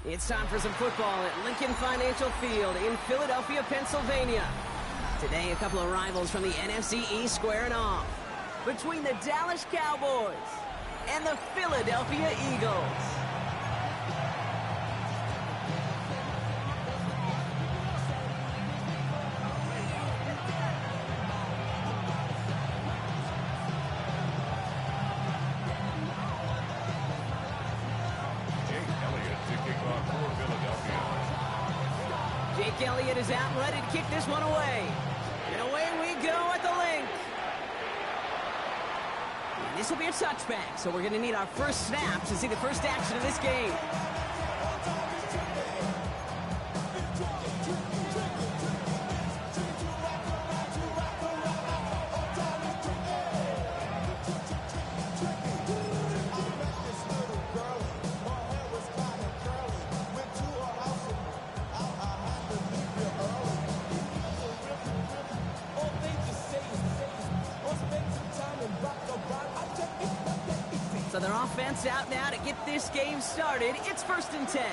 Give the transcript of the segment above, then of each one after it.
It's time for some football at Lincoln Financial Field in Philadelphia, Pennsylvania. Today, a couple of rivals from the NFC East squaring off. Between the Dallas Cowboys and the Philadelphia Eagles. Jake Elliott is out and ready to kick this one away. And away we go at the link. And this will be a touchback, so we're going to need our first snap to see the first action of this game. So their offense out now to get this game started. It's 1st and 10.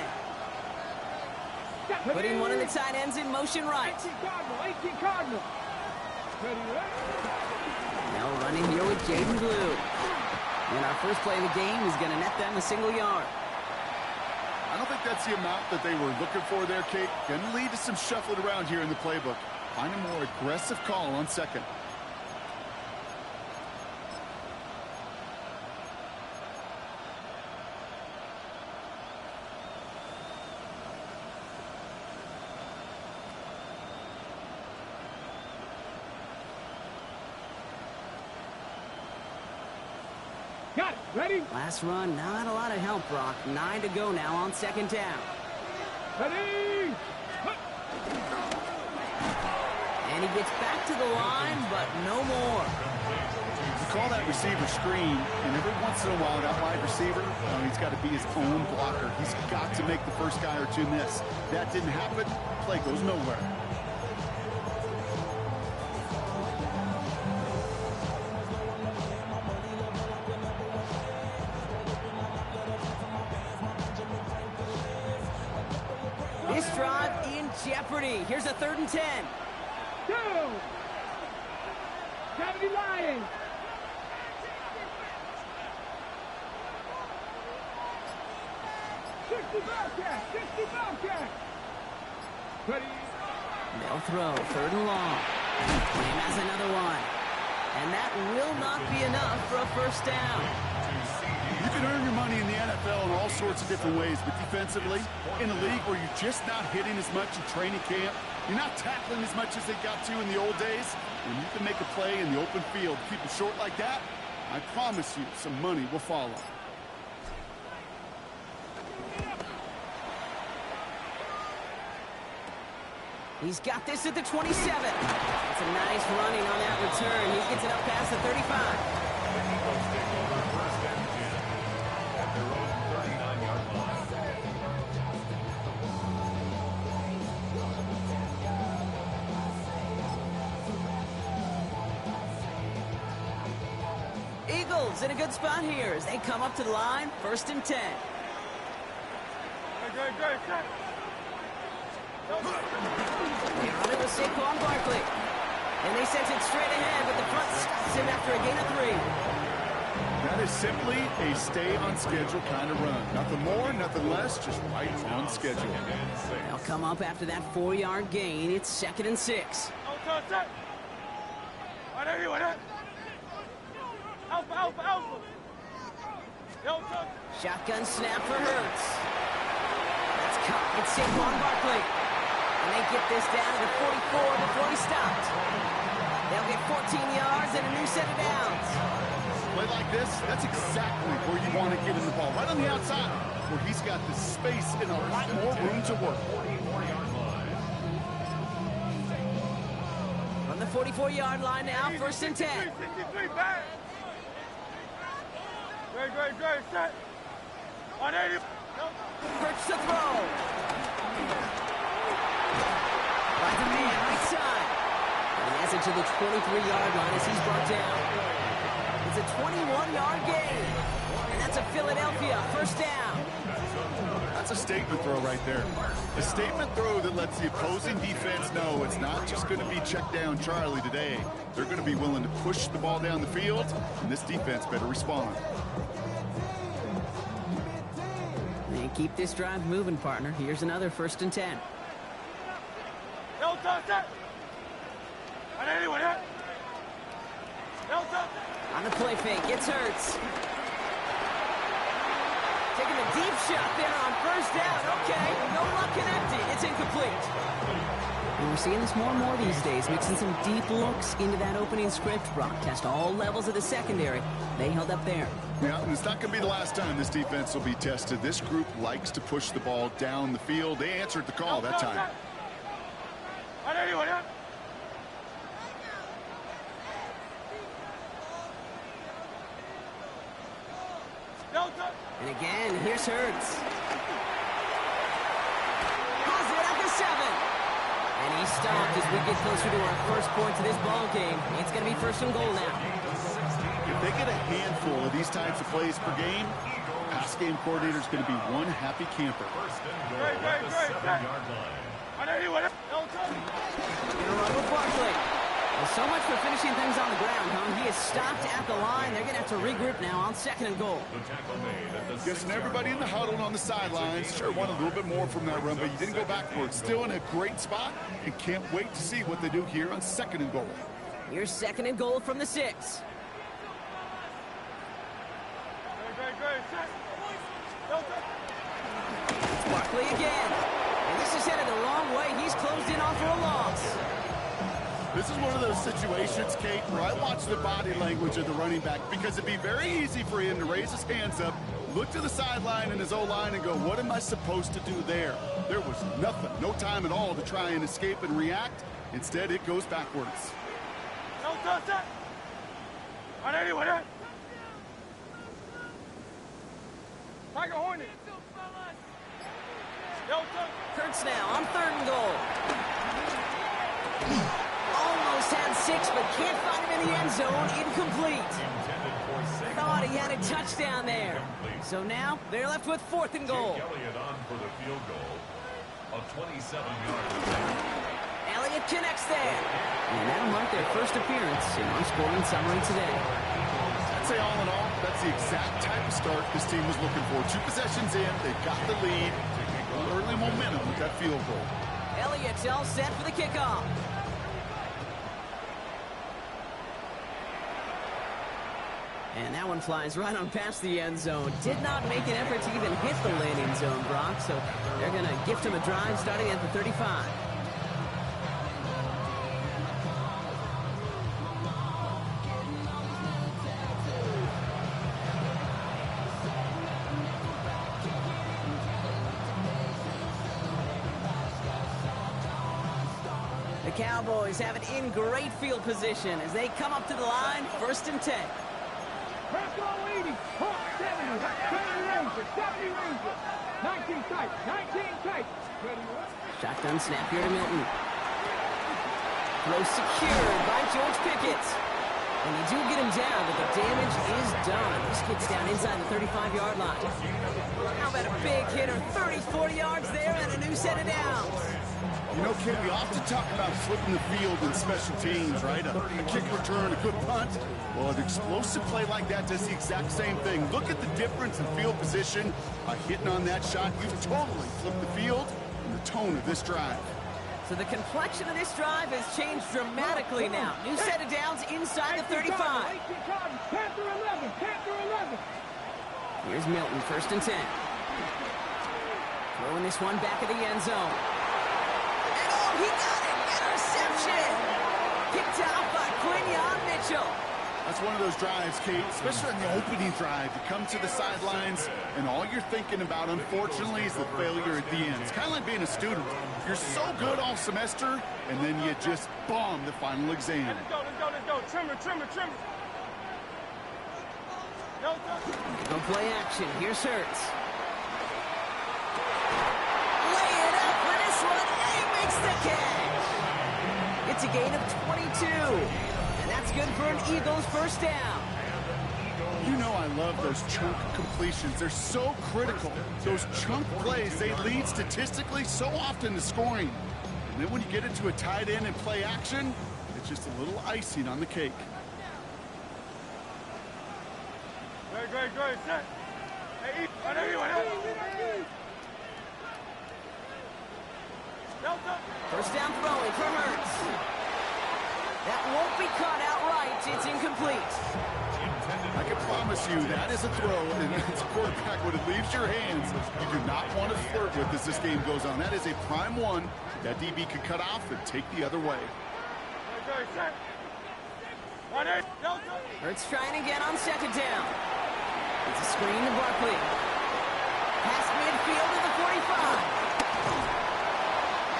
Putting one of the tight ends in motion right. Now running here with Jaden Blue. And our first play of the game is going to net them a single yard. I don't think that's the amount that they were looking for there, Kate. Going to lead to some shuffling around here in the playbook. Find a more aggressive call on second. Got it. Ready? Last run, not a lot of help, Brock. 9 to go now on 2nd down. Ready? And he gets back to the line, but no more. You call that receiver screen, and every once in a while, that wide receiver, he's got to be his own blocker. He's got to make the first guy or two miss. That didn't happen. Play goes nowhere. This drive in jeopardy. Here's a 3rd and 10. Go! Gravity Lions! Bobcat! 60 Bobcat! Ready? They'll throw. 3rd and long. Lamb has another one. And that will not be enough for a first down. You can earn your money in the NFL in all sorts of different ways, but defensively, in a league where you're just not hitting as much in training camp, you're not tackling as much as they got to in the old days, when you can make a play in the open field, keep it short like that, I promise you some money will follow. He's got this at the 27. It's a nice running on that return. He gets it up past the 35. Eagles in a good spot here as they come up to the line. 1st and 10. They run it with Saquon Barkley. And they sent it straight ahead, but the front stops him after a gain of 3. That is simply a stay-on-schedule kind of run. Nothing more, nothing less, just right on schedule. They'll come up after that 4-yard gain. It's 2nd and 6. Shotgun snap for Hurts. That's caught. It's Saquon Barkley. And they get this down to the 44 before he stopped. They'll get 14 yards and a new set of downs. Play like this, that's exactly where you want to get in the ball. Right on the outside, where he's got the space and a lot more room to work. From the 44-yard line now, 1st and 10. Great, set. 180. Hurts to throw. By the man, right side. And he has it to the 23-yard line as he's brought down. It's a 21-yard gain. And that's a Philadelphia 1st down. That's a statement throw right there. A statement throw that lets the opposing defense know it's not just going to be check down Charlie today. They're going to be willing to push the ball down the field, and this defense better respond. And keep this drive moving, partner. Here's another 1st and 10. On the play fake, it's Hurts. Taking a deep shot there on 1st down. Okay, no luck connecting. It's incomplete. And we're seeing this more and more these days, mixing some deep looks into that opening script. Brock test all levels of the secondary. They held up there. Yeah, and it's not going to be the last time this defense will be tested. This group likes to push the ball down the field. They answered the call that time. And again, here's Hurts. Has it at the 7. And he stopped as we get closer to our first points of this ball game. It's going to be 1st and goal now. If they get a handful of these types of plays per game, pass game coordinator is going to be one happy camper. Great. Run with Barkley. Well, so much for finishing things on the ground, huh? He is stopped at the line. They're going to have to regroup now on 2nd and goal. Guessing everybody in the huddle on the sidelines sure wanted a little bit more from that run, but you didn't go backwards. Still in a great spot and can't wait to see what they do here on 2nd and goal. Here's 2nd and goal from the 6. It's Barkley again. And this is headed the wrong way. He's closed in on for a loss. This is one of those situations, Kate, where I watch the body language of the running back because it'd be very easy for him to raise his hands up, look to the sideline and his O-line and go, what am I supposed to do there? There was nothing, no time at all to try and escape and react. Instead, it goes backwards. Hurts now on 3rd and goal. Almost had 6, but can't find him in the end zone. Incomplete. Thought he had a touchdown there. So now they're left with 4th and goal. Elliott connects there. And that'll mark their first appearance in our scoring summary today. I'd say all in all, that's the exact type of start this team was looking for. 2 possessions in, they've got the lead. Early momentum with that field goal. Elliott's all set for the kickoff. And that one flies right on past the end zone. Did not make an effort to even hit the landing zone, Brock, so they're going to gift him a drive starting at the 35. The Cowboys have it in great field position as they come up to the line, 1st and 10. Press ball 80, Hawk 70, 70 Ranger, 70 Ranger, 19 tight, 19 tight. Shotgun snap here to Milton. Throw secured by George Pickett. And they do get him down, but the damage is done. This gets down inside the 35-yard line. How about a big hitter, 30, 40 yards there, and a new set of downs. You know, Kid, we often talk about flipping the field in special teams, right? A kick return, a good punt. Well, an explosive play like that does the exact same thing. Look at the difference in field position by hitting on that shot. You've totally flipped the field and the tone of this drive. So the complexion of this drive has changed dramatically now. New set of downs inside the 35. Panther 11, Panther 11. Here's Milton, 1st and 10. Throwing this one back at the end zone. He got it! Interception! Picked out by Quinyon Mitchell. That's one of those drives, Kate, especially on the opening drive. You come to the sidelines, and all you're thinking about, unfortunately, is the failure at the end. It's kind of like being a student. You're so good all semester, and then you just bomb the final exam. Let's go. Trimmer. No play action. Here's Hurts. Lay it up for this one. He makes the catch. It's a gain of 22. And that's good for an Eagles 1st down. You know I love those chunk completions. They're so critical. Those chunk plays, they lead statistically so often to scoring. And then when you get into a tight end and play action, it's just a little icing on the cake. Great. Set. Hey, First down throwing for Hurts. That won't be caught outright. It's incomplete. I can promise you that is a throw, and as a quarterback, when it leaves your hands, you do not want to flirt with as this game goes on. That is a prime one that DB could cut off and take the other way. Hurts trying again on second down. It's a screen to Barkley. Past midfield to the 45.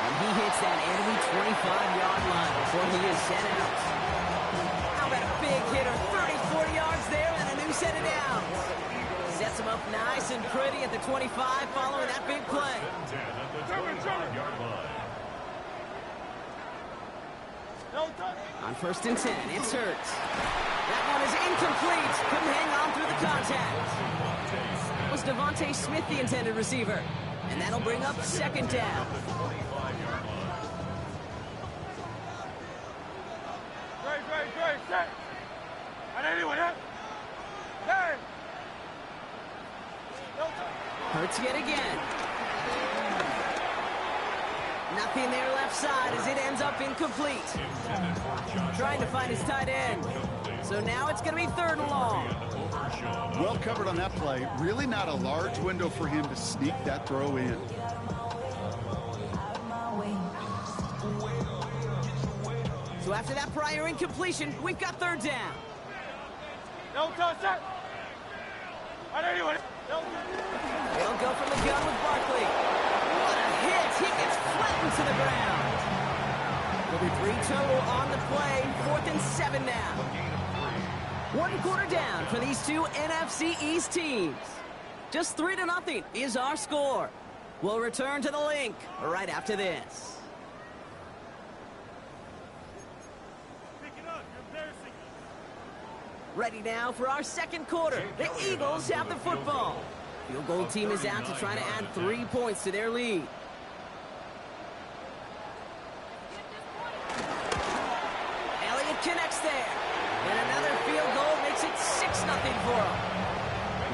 And he hits that enemy 25-yard line before he is set out. How about a big hitter, 34 yards there and a new set of downs. Sets him up nice and pretty at the 25 following that big play. On 1st and 10, it's Hurts. That one is incomplete. Couldn't hang on through the contact. That was Devontae Smith, the intended receiver. And that'll bring up second down. Great. Set. Hurts yet again. Nothing there left side as it ends up incomplete. Trying to find his tight end. So now it's going to be 3rd and long. Well covered on that play. Really not a large window for him to sneak that throw in. So after that prior incompletion, we've got 3rd down. They'll go from the gun with Barkley. What a hit! He gets flattened to the ground. There'll be 3 total on the play. 4th and 7 now. 1 quarter down for these two NFC East teams. Just 3-0 is our score. We'll return to the link right after this. Ready now for our 2nd quarter. The Eagles have the football. Field goal team is out to try to add 3 points to their lead. Elliott connects there. And another field goal makes it 6-0 for him.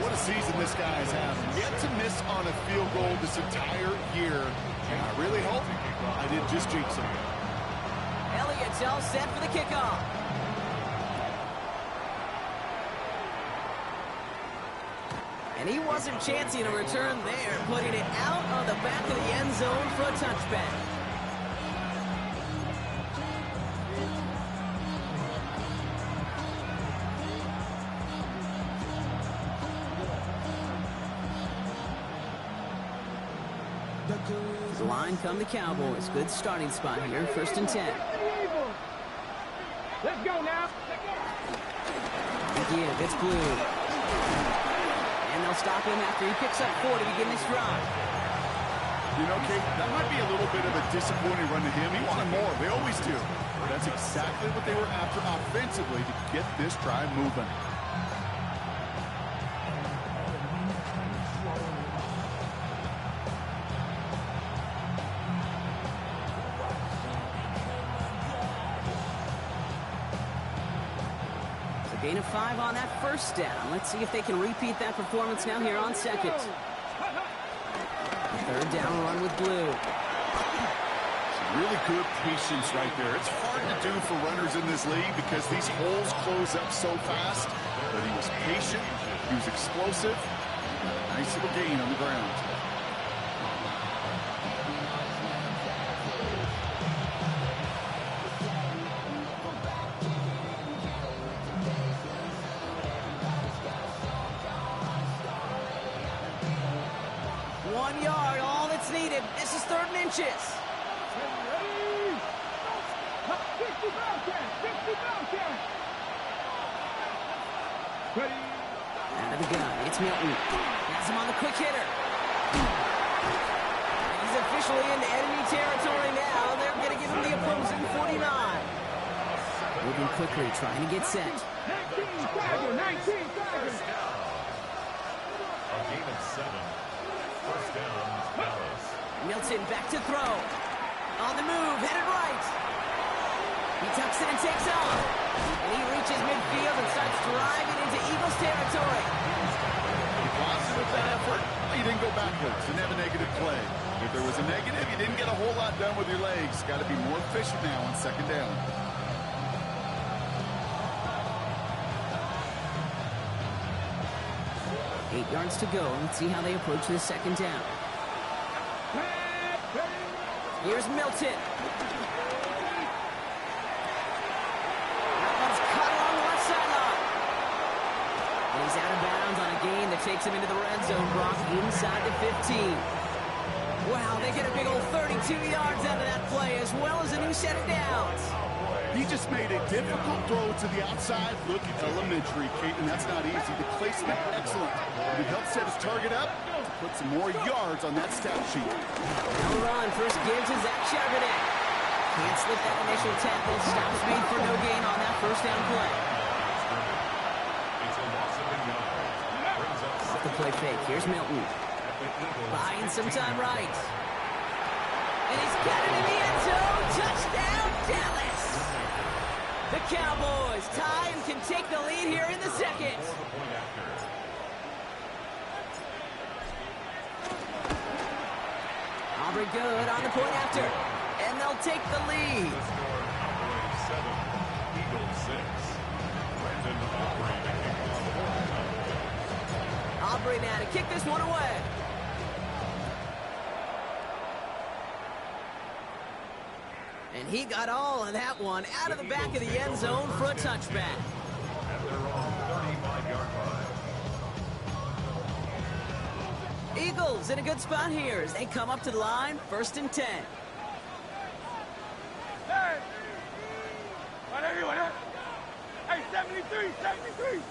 What a season this guy has had. Yet to miss on a field goal this entire year. And I really hope I didn't just jinx him. Elliott's all set for the kickoff. And he wasn't chancing a return there, putting it out on the back of the end zone for a touchback. The line come the Cowboys. Good starting spot here, 1st and 10. Let's go now. Again, it's Blue. And they'll stop him after he picks up 4 to begin this drive. You know, Kate, that might be a little bit of a disappointing run to him. He wanted more. They always do. But that's exactly what they were after offensively to get this drive moving. Gain of 5 on that 1st down. Let's see if they can repeat that performance now here on 2nd. 3rd down run with Blue. Some really good patience right there. It's hard to do for runners in this league because these holes close up so fast. But he was patient. He was explosive. Nice little gain on the ground. This is 3rd and inches. 60 Ready. Out of the gun, it's Milton. Has him on the quick hitter. He's officially into enemy territory now. They're going to give him the opposing 49. Moving quickly, trying to get set. 19 seconds, 19 seconds. A game of 7. First down, Dallas. Milton back to throw. On the move, headed right. He tucks it and takes off. And he reaches midfield and starts driving into Eagles territory. Positive with that effort. You didn't go backwards. Didn't have a negative play. If there was a negative, you didn't get a whole lot done with your legs. Got to be more efficient now on second down. Eight yards to go. Let's see how they approach this second down. Here's Milton. That one's cut along the left sideline. And he's out of bounds on a gain that takes him into the red zone, Brock, inside the 15. Wow, they get a big old 32 yards out of that play, as well as a new set of downs. He just made a difficult throw to the outside. Look, elementary, Caitlin. That's not easy. The placement, excellent. It helped set his target up to put some more yards on that stat sheet. No run. First give to Zach Charbonnet. Can't slip that initial tackle. Stops speed for no gain on that first down play. Off the play fake. Here's Milton. Buying some time right. And he's got it in the end zone. Touchdown, Dallas. The Cowboys tie and can take the lead here in the second. Aubrey good on the point after. And they'll take the lead. Aubrey now to kick this one away. And he got all of that one out of the back of the end zone for a touchback. Eagles in a good spot here as they come up to the line, 1st and 10. Hey, 73, 73.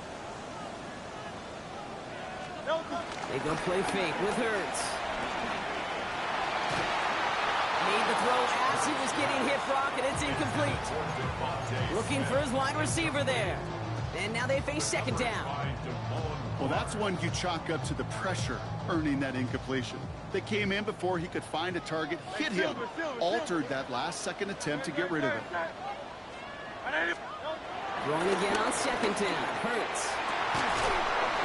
They go play fake with Hurts. Made the throw as he was getting hit, Brock, and it's incomplete. Looking for his wide receiver there. And now they face second down. Well, that's one you chalk up to the pressure earning that incompletion. They came in before he could find a target, hit him, altered that last-second attempt to get rid of it. Throwing again on second down. Hurts.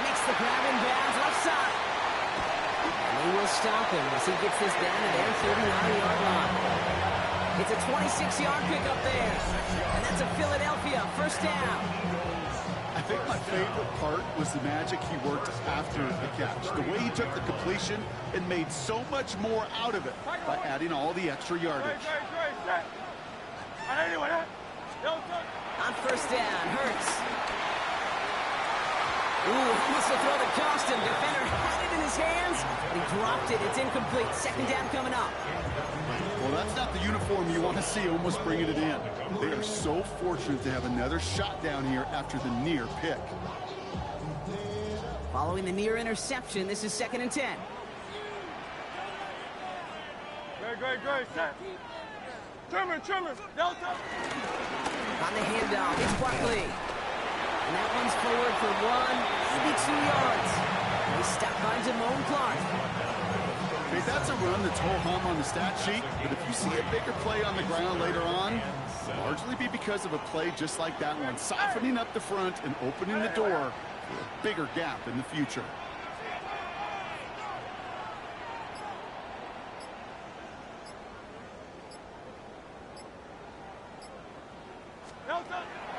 Makes the grab in bounds left side. And they will stop him as he gets this down to their 39-yard line. It's a 26-yard pickup there. And that's a Philadelphia first down. I think my favorite part was the magic he worked after the catch. The way he took the completion and made so much more out of it by adding all the extra yardage. On first down, Hurts. Ooh, he must have thrown the costume. Defender had it in his hands, and he dropped it. It's incomplete. Second down coming up. Well, that's not the uniform you want to see almost bringing it in. They are so fortunate to have another shot down here after the near pick. Following the near interception, this is 2nd and 10. Great. Trimmer, Delta. On the handoff, it's Barkley. And that one's forward for 1, maybe 2 yards. They stop by Damone Clark. Okay, that's a run that's ho-hum on the stat sheet, but if you see a bigger play on the ground later on, it'll largely be because of a play just like that one, softening up the front and opening the door for a bigger gap in the future.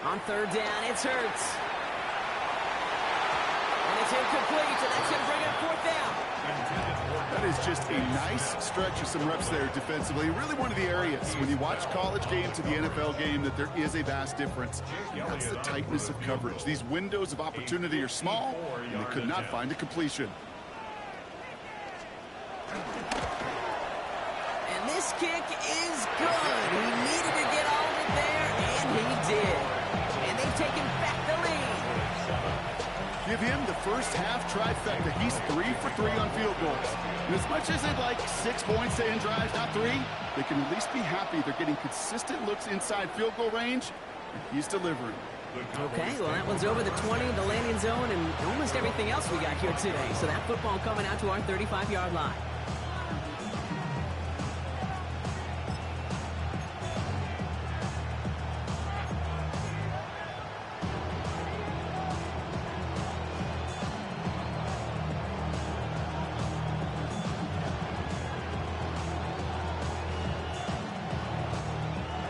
On third down, it's Hurts. And it's incomplete, so that's going to bring up 4th down. That is just a nice stretch of some reps there defensively. Really one of the areas when you watch college game to the NFL game that there is a vast difference. That's the tightness of coverage. These windows of opportunity are small, and they could not find a completion. And this kick is good. He needed to get all of it there, and he did. And they've taken back the lead. Give him the first half trifecta. He's 3 for 3 on field goals. And as much as they'd like 6 points to end drives, not 3, they can at least be happy they're getting consistent looks inside field goal range He's delivering. Okay, well, that one's over the 20, the landing zone, and almost everything else we got here today. So that football coming out to our 35-yard line.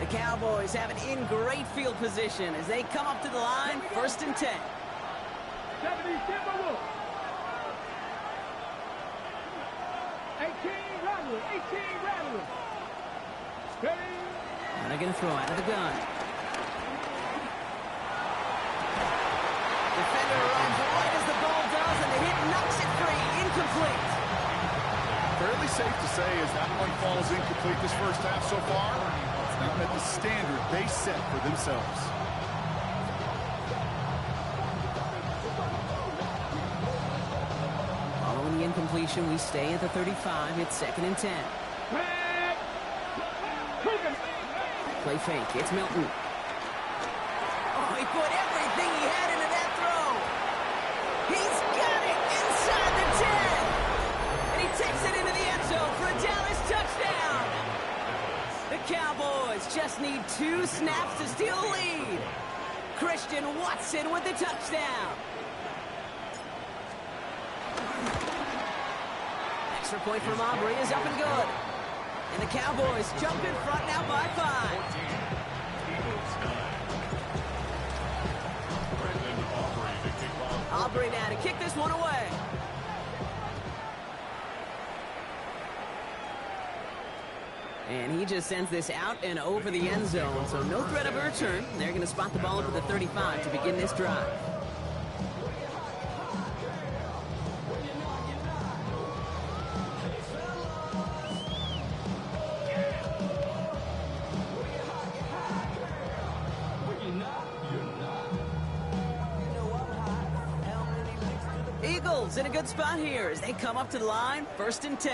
Cowboys have it in great field position as they come up to the line, 1st and 10. 70, Timberwolves. 18, Rattler. 18, Rattler. Steady. And they're going to throw out of the gun. Defender runs right as the ball does, and the hit knocks it free. Incomplete. Fairly safe to say as that one falls incomplete this first half so far. Not at the standard they set for themselves. Following the incompletion, we stay at the 35. It's 2nd and 10. Play fake. It's Milton. Oh, he put everything he had into that throw. He's got it inside the 10. And he takes it into the end zone for a Dallas touchdown. The Cowboys just need 2 snaps to steal a lead. Christian Watson with the touchdown. Extra point from Aubrey is up and good. And the Cowboys jump in front now by 5. Aubrey now to kick this one away. And he just sends this out and over the end zone, so no threat of a return. They're going to spot the ball up at the 35 to begin this drive. Eagles in a good spot here as they come up to the line, 1st and 10.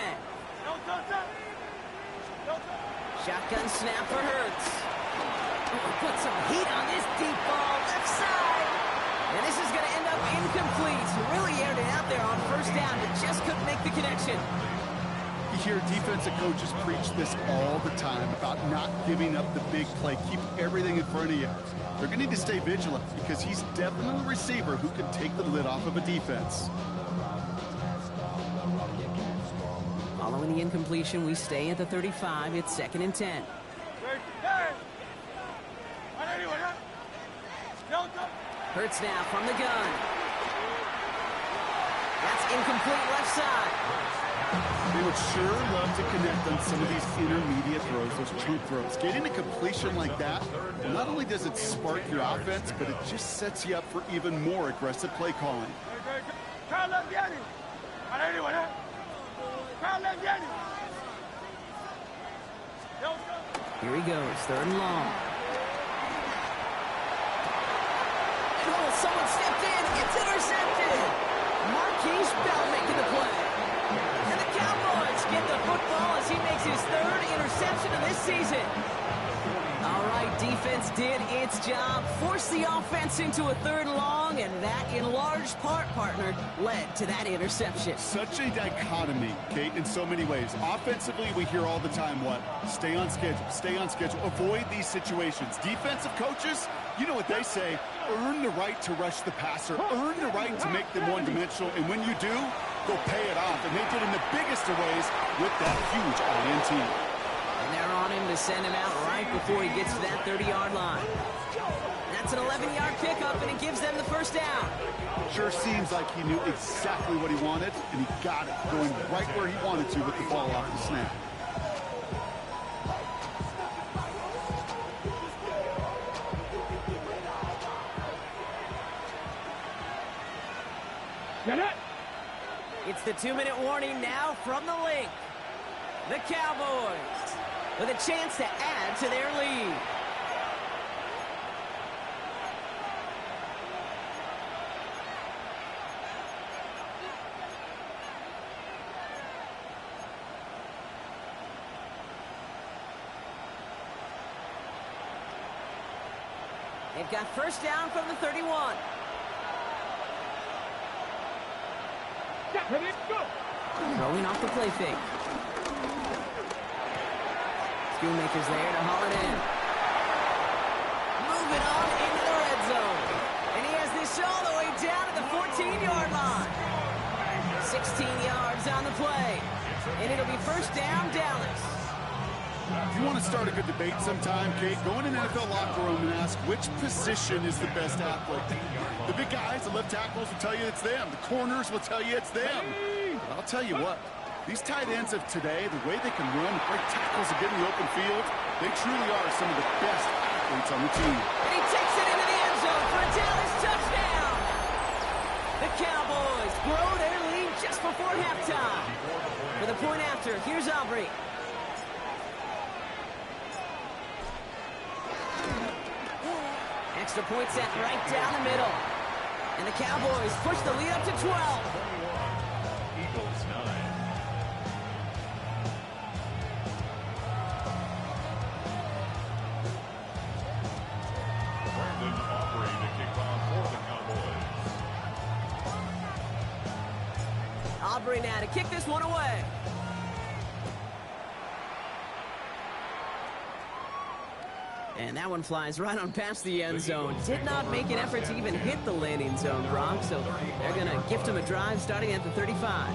Shotgun snap for Hurts. Put some heat on this deep ball, left side. And this is going to end up incomplete. Really aired it out there on 1st down, but just couldn't make the connection. You hear defensive coaches preach this all the time about not giving up the big play. Keep everything in front of you. They're going to need to stay vigilant because he's definitely a receiver who can take the lid off of a defense. Following the incompletion, we stay at the 35. It's 2nd and 10. Hurts now from the gun. That's incomplete left side. They would sure love to connect on some of these intermediate throws, those chunk throws. Getting a completion like that, not only does it spark your offense, but it just sets you up for even more aggressive play calling. Here he goes, 3rd and long. Oh, someone stepped in. It's intercepted. Marquise Bell making the play. And the Cowboys get the football as he makes his 3rd interception of this season. All right, defense did its job, forced the offense into a 3rd and long, and that, in large part, partner, led to that interception. Such a dichotomy, Kate, in so many ways. Offensively, we hear all the time what? Stay on schedule, avoid these situations. Defensive coaches, you know what they say, earn the right to rush the passer, earn the right to make them one-dimensional, and when you do, go pay it off. And they did in the biggest of ways with that huge INT. And they're on him to send him out right before he gets to that 30-yard line. That's an 11-yard pickup, and it gives them the 1st down. Sure seems like he knew exactly what he wanted, and he got it, going right where he wanted to with the ball off the snap. It's the 2-minute warning now from the link. The Cowboys with a chance to add to their lead. They've got first down from the 31. Throwing off the play fake. Schoonmaker's there to haul it in. Moving on into the red zone. And he has this all the way down to the 14-yard line. 16 yards on the play. And it'll be first down, Dallas. If you want to start a good debate sometime, Kate, go in an NFL locker room and ask which position is the best athlete. The big guys, the left tackles will tell you it's them. The corners will tell you it's them. But I'll tell you what, these tight ends of today, the way they can run, break tackles and get in the open field, they truly are some of the best athletes on the team. And he takes it into the end zone for a Dallas touchdown. The Cowboys grow their lead just before halftime. For the point after, here's Aubrey. Extra point set right down the middle. And the Cowboys push the lead up to 12. Eagles 9. Brandon Aubrey to kick off for the Cowboys. Aubrey now to kick this one away. And that one flies right on past the end zone. Did not make an effort to even hit the landing zone, Brock. So they're going to gift him a drive starting at the 35.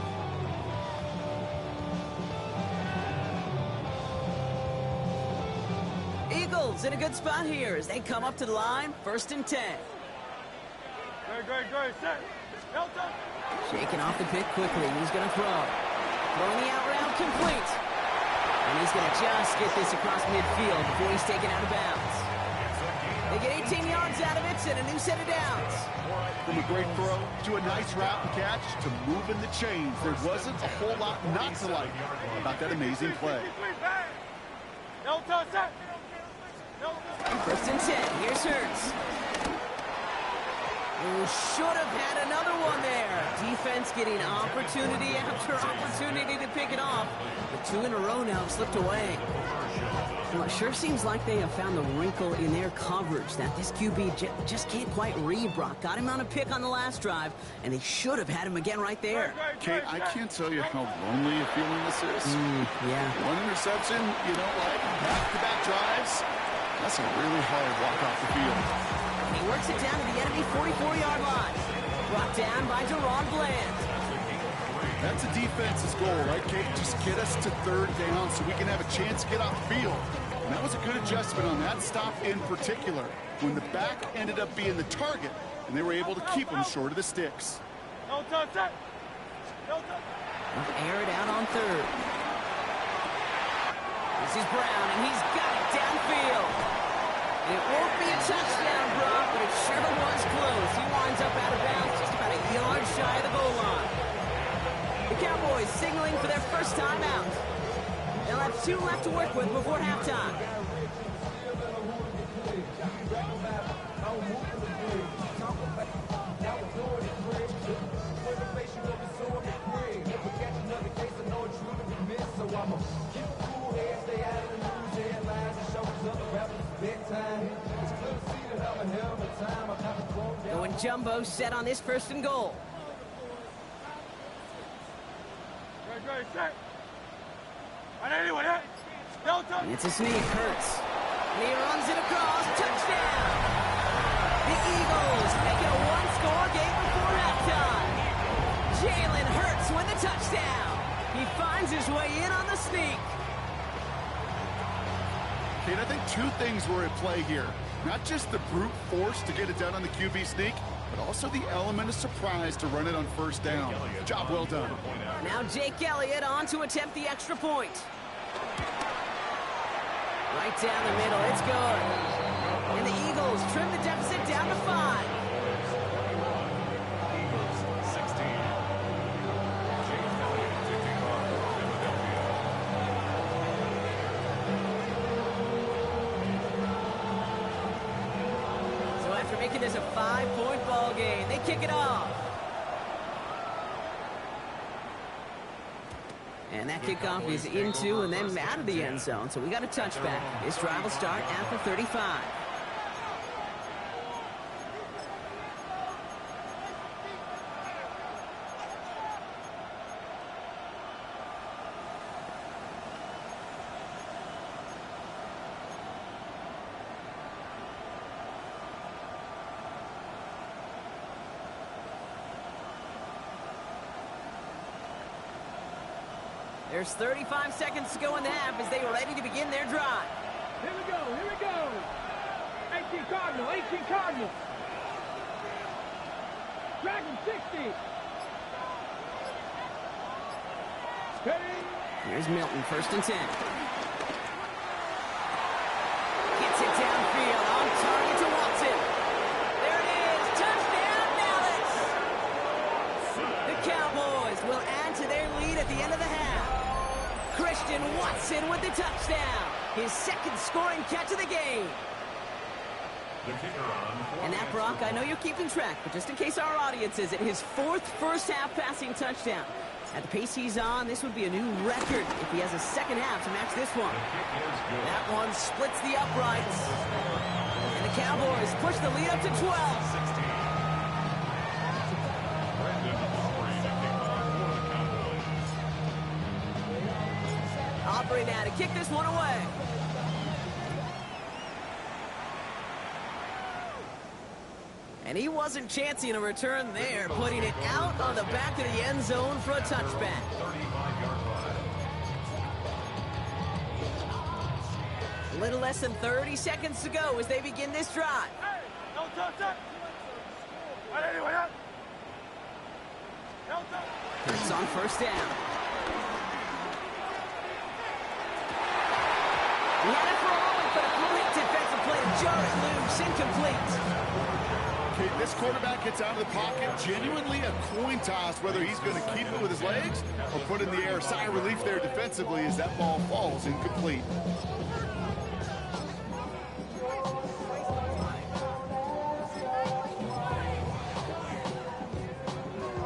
Eagles in a good spot here as they come up to the line. First and 10. Great, set. Shaking off the pick quickly. He's going to throw. Throwing the out route complete. And he's going to just get this across midfield before he's taken out of bounds. They get 18 yards out of it and a new set of downs. From a great throw to a nice route and catch to moving the chains, there wasn't a whole lot not to like about that amazing play. First and 10. Here's Hurts. Who should have had another one there. Defense getting opportunity after opportunity to pick it off. But two in a row now have slipped away. Well, it sure seems like they have found the wrinkle in their coverage that this QB just can't quite read, Brock. Got him on a pick on the last drive, and they should have had him again right there. Kate, I can't tell you how lonely a feeling this is. Yeah. One interception, you know, like back-to-back drives, that's a really hard walk off the field. And he works it down to the enemy 44-yard line. Brought down by Deron Bland. That's a defense's goal, right, Kate? Just get us to third down so we can have a chance to get off the field. And that was a good adjustment on that stop in particular, when the back ended up being the target, and they were able to keep him short of the sticks. Air it out on third. This is Brown, and he's got it downfield. It won't be a touchdown, Brock, but it sure was close. He winds up out of bounds just about a yard shy of the goal line. The Cowboys signaling for their first time out. They'll have 2 left to work with before halftime. Going jumbo set on this first and goal. It's a sneak, Hurts. And he runs it across, touchdown! The Eagles make it a one-score game before halftime. Jalen Hurts with the touchdown. He finds his way in on the sneak. Kate, I think 2 things were at play here. Not just the brute force to get it done on the QB sneak, but also the element of surprise to run it on first down. Job well done. Now Jake Elliott on to attempt the extra point. Right down the middle, it's good. And the Eagles trim the deficit down to 5. Eagles 16. Jake Elliott to kick off for Philadelphia. So after making this a 5-point ball game, they kick it off. And that kickoff is into and then out of the end zone. So we got a touchback. This drive will start at the 35. There's 35 seconds to go in the half as they were ready to begin their drive. Here we go, here we go. 18 Cardinal, 18 Cardinal. Dragon 60. Steady. Here's Milton, 1st and 10. Gets it downfield, on target to Watson. There it is, touchdown Dallas! The Cowboys will add to their lead at the end of the half. Christian Watson with the touchdown. His 2nd scoring catch of the game. And that, Brock, I know you're keeping track, but just in case our audience isn't, his 4th first-half passing touchdown. At the pace he's on, this would be a new record if he has a second half to match this one. That one splits the uprights. And the Cowboys push the lead up to 12. Aubrey now to kick this one away. And he wasn't chancing a return there, putting it out on the back of the end zone for a touchback. A little less than 30 seconds to go as they begin this drive. It's on 1st down. He had it for all, but a great defensive play to jar it loose, incomplete. This quarterback gets out of the pocket, genuinely a coin toss whether he's going to keep it with his legs or put it in the air. Sigh of relief there defensively as that ball falls incomplete.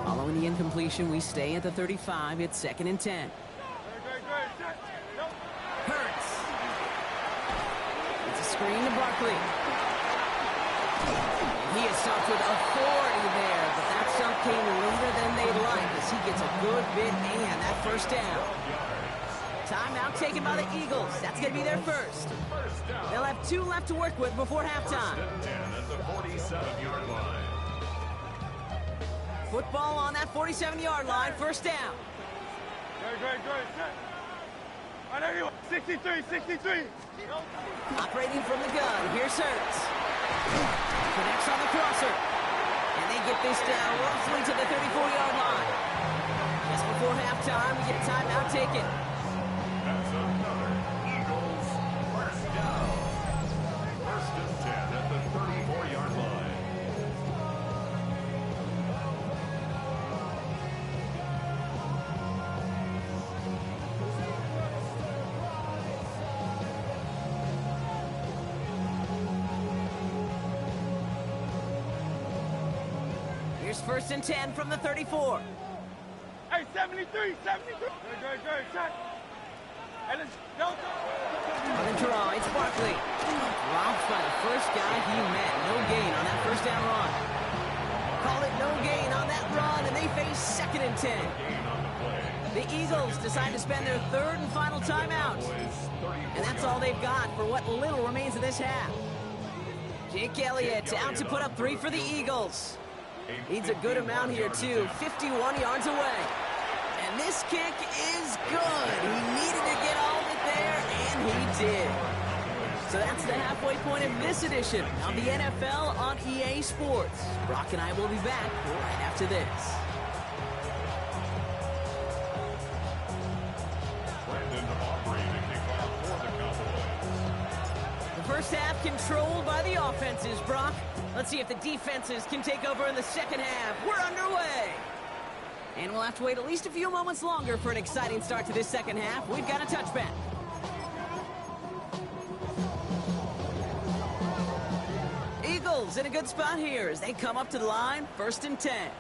Following the incompletion, we stay at the 35. It's 2nd and 10. Hurts. It's a screen to Barkley. He is stopped with authority there, but that stop came later than they'd like as he gets a good bit and that 1st down. Timeout taken by the Eagles. That's going to be their 1st. They'll have 2 left to work with before halftime. Football on that 47-yard line, 1st down. Great. 63. Operating from the gun, here's Hurts. Connects on the crosser. And they get this down roughly to the 34-yard line. Just before halftime, we get a timeout taken. That's another Eagles 1st down. 1st and 10 at the 34-yard line. Here's 1st and 10 from the 34. Hey, 73. Great. Check. Hey, let's go. On the draw, it's Barkley. Robbed by the first guy he met. No gain on that 1st down run. Call it no gain on that run, and they face 2nd and 10. The Eagles decide to spend their 3rd and final timeout. And that's all they've got for what little remains of this half. Jake Elliott out to put up 3 for the Eagles. Needs a good amount here, too. 51 yards away. And this kick is good. He needed to get all of it there, and he did. So that's the halfway point of this edition of the NFL on EA Sports. Brock and I will be back right after this. The first half controlled by the offenses, Brock. Let's see if the defenses can take over in the second half. We're underway. And we'll have to wait at least a few moments longer for an exciting start to this second half. We've got a touchback. Eagles in a good spot here as they come up to the line. 1st and 10.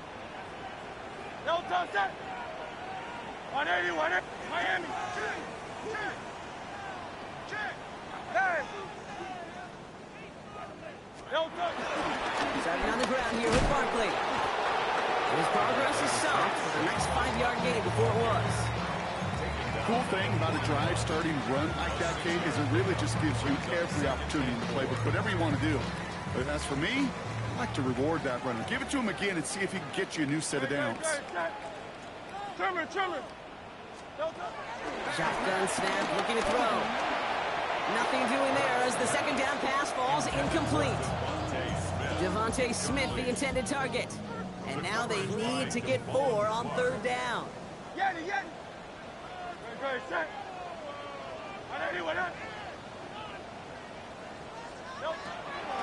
No, touchdown. 180. Miami. Check. Hey. No, touchdown. Starting on the ground here with Barkley. His progress is soft with a nice 5-yard gain before it was. Cool thing about a drive starting run like that, Kate, is it really just gives you every opportunity in the playbook, whatever you want to do. But as for me, I like to reward that runner. Give it to him again and see if he can get you a new set of downs. Trimmer. Shotgun snap, looking to throw. Nothing doing there as the second down pass falls incomplete. Devontae Smith, the intended target. And now they need to get 4 on third down.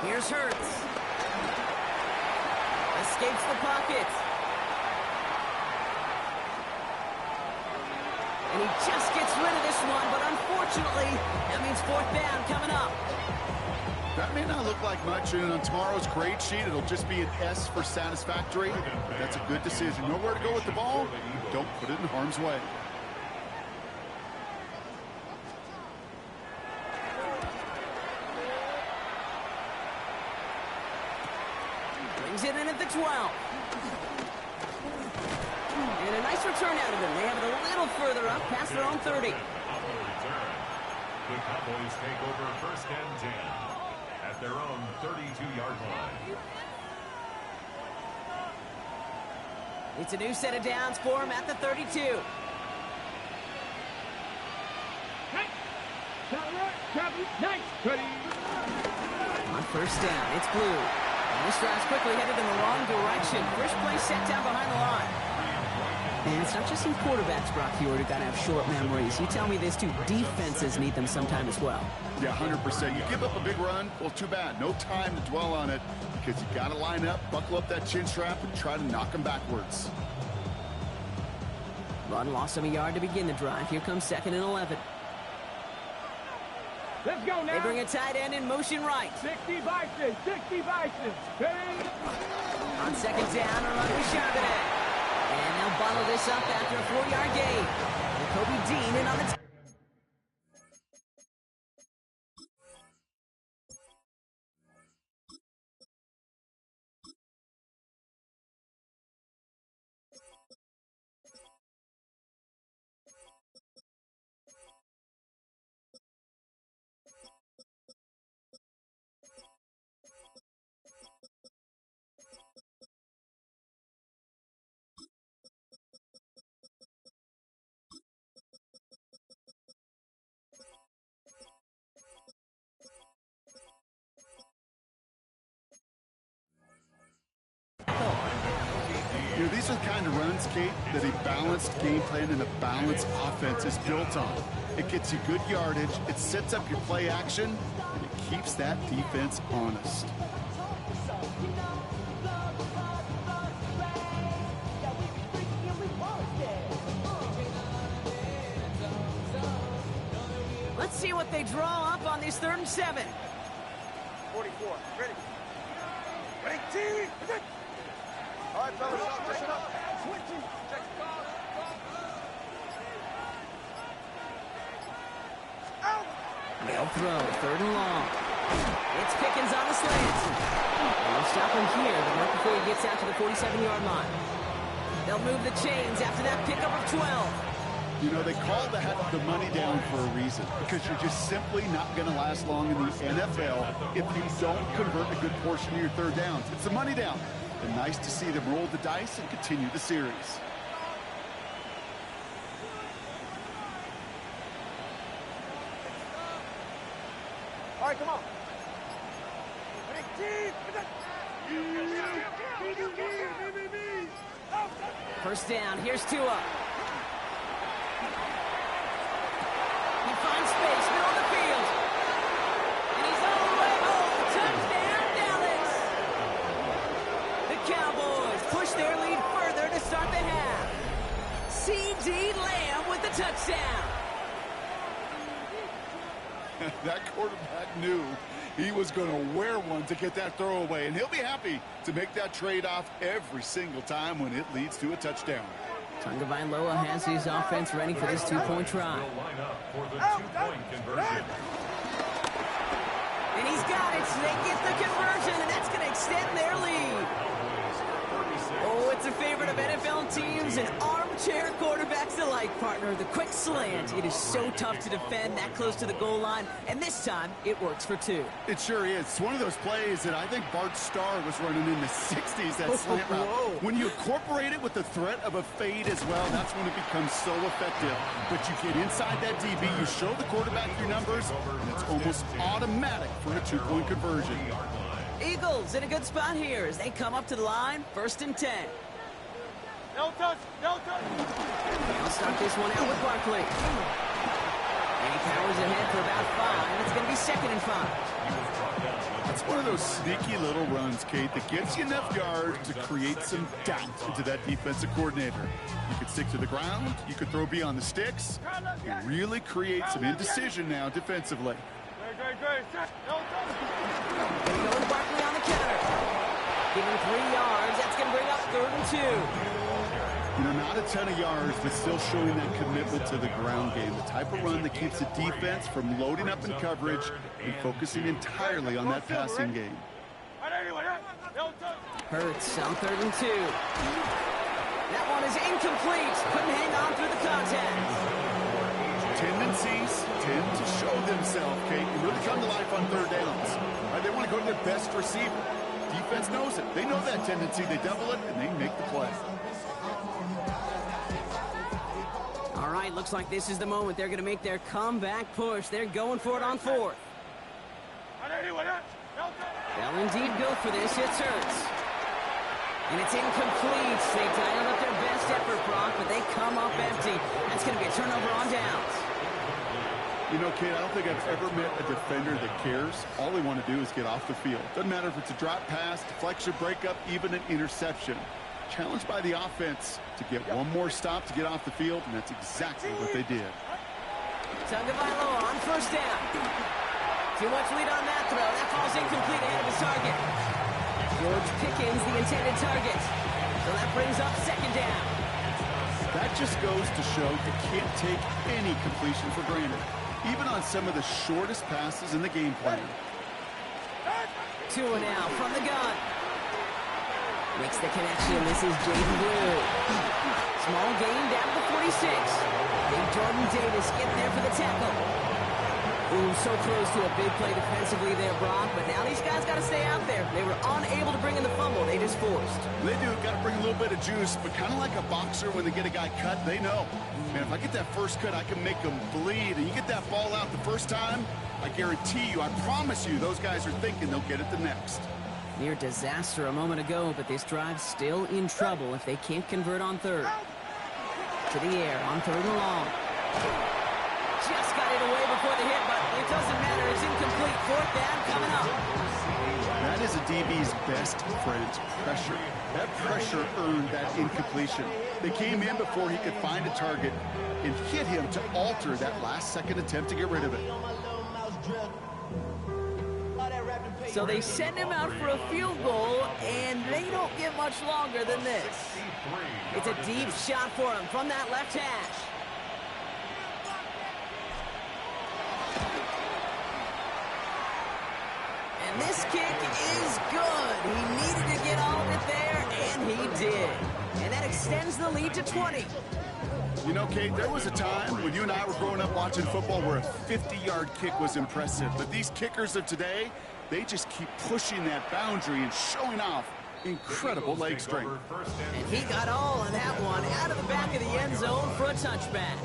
Here's Hurts. Escapes the pocket. And he just gets rid of this one, but unfortunately, that means fourth down coming up. That may not look like much, and on tomorrow's grade sheet, it'll just be an S for satisfactory. That's a good decision. Know where to go with the ball. Don't put it in harm's way. Brings it in at the 12. And a nice return out of them. They have it a little further up past their own 30. The Cowboys take over first and 10 at their own 32-yard line. It's a new set of downs for him at the 32. Nice. Ready. On first down, it's Blue. And this drive's quickly headed in the wrong direction. First play set down behind the line. And it's not just some quarterbacks, Brock Huard, who got to have short memories. You tell me this too, defenses need them sometime as well. Yeah, 100%. You give up a big run, well, too bad. No time to dwell on it because you got to line up, buckle up that chin strap, and try to knock them backwards. Run lost him a yard to begin the drive. Here comes 2nd and 11. Let's go now. They bring a tight end in motion right. 60 Bison. Ready. On second down, a run with Charbonnet. And they'll bottle this up after a 4-yard gain. And Kobe Dean in on the You know, these are the kind of runs, Kate, that a balanced game plan and a balanced offense is built on. It gets you good yardage, it sets up your play action, and it keeps that defense honest. Let's see what they draw up on this 3rd and 7. 44. Ready. Ready, team. All right, fellas, listen up. Switching. Check. Out. They'll throw, 3rd and long. It's Pickens on the slant. And they'll stop him here, but not before he gets out to the 47-yard line. They'll move the chains after that pickup of 12. You know, they call the money down for a reason, because you're just simply not going to last long in the NFL if you don't convert a good portion of your 3rd downs. It's the money down. And nice to see them roll the dice and continue the series. All right, come on. Ready, team. First down, here's Tua. He finds space, middle of the field. And he's all the way home. Touchdown, Dallas. The Cowboys push their lead further to start the half. C.D. Lamb with the touchdown. That quarterback knew he was going to wear one to get that throwaway, and he'll be happy to make that trade-off every single time when it leads to a touchdown. Tagovailoa has his offense ready for this 2-point try. Will line up for the 2-point conversion. And he's got it. They get the conversion, and that's going to extend their lead. Cowboys 36 Oh, it's a favorite of NFL teams and armchair quarterbacks alike, partner. The quick slant. It is so tough to defend that close to the goal line, and this time it works for two. It sure is. It's one of those plays that I think Bart Starr was running in the 60s, that slant route. When you incorporate it with the threat of a fade as well, that's when it becomes so effective. But you get inside that DB, you show the quarterback your numbers, and it's almost automatic for a two-point conversion. Eagles in a good spot here as they come up to the line, 1st and 10. No touch, no touch. They'll start this one out with Barkley. And he powers ahead for about 5. It's going to be 2nd and 5. It's one of those sneaky little runs, Kate, that gets you enough yards to create some doubt into that defensive coordinator. You could stick to the ground, you could throw beyond the sticks, and really create some indecision now defensively. Great. No touch. Going Barkley on the counter. Give him 3 yards. That's going to bring up 3rd and 2. You know, not a ton of yards, but still showing that commitment to the ground game. The type of run that keeps the defense from loading up in coverage and focusing entirely on that passing game. Hurts on 3rd and 2. That one is incomplete. Couldn't hang on through the contact. Tendencies tend to show themselves, Kate, and really come to life on 3rd downs. They want to go to their best receiver. Defense knows it. They know that tendency. They double it, and they make the play. All right, looks like this is the moment they're going to make their comeback push. They're going for it on 4th. They'll indeed go for this. It's Hurts. And it's incomplete. They dialed up their best effort, Brock, but they come up empty. That's going to be a turnover on downs. You know, Kate, I don't think I've ever met a defender that cares. All they want to do is get off the field. Doesn't matter if it's a drop pass, deflection, breakup, even an interception. Challenged by the offense to get one more stop to get off the field, and that's exactly what they did. Tagovailoa on 1st down. Too much lead on that throw. That falls incomplete ahead of his target. George Pickens, the intended target. So that brings up 2nd down. That just goes to show you can't take any completion for granted, even on some of the shortest passes in the game plan. 2 now from the gun. Makes the connection. This is Jaden Blue. Small gain down to the 46. Big Jordan Davis getting there for the tackle. Ooh, so close to a big play defensively there, Brock. But now these guys got to stay out there. They were unable to bring in the fumble. They just forced. They do. Got to bring a little bit of juice, but kind of like a boxer when they get a guy cut, they know. Man, if I get that first cut, I can make them bleed. And you get that ball out the first time, I guarantee you, I promise you, those guys are thinking they'll get it the next. Near disaster a moment ago, but this drive's still in trouble if they can't convert on 3rd. To the air on 3rd and long. Just got it away before the hit, but it doesn't matter. It's incomplete. 4th down coming up. That is a DB's best friend, pressure. That pressure earned that incompletion. They came in before he could find a target and hit him to alter that last-second attempt to get rid of it. So they send him out for a field goal, and they don't get much longer than this. It's a deep shot for him from that left hash. And this kick is good. He needed to get all of it there, and he did. And that extends the lead to 20. You know, Kate, there was a time when you and I were growing up watching football where a 50-yard kick was impressive. But these kickers of today, they just keep pushing that boundary and showing off incredible leg strength. And he got all of that one out of the back of the end zone for a touchback.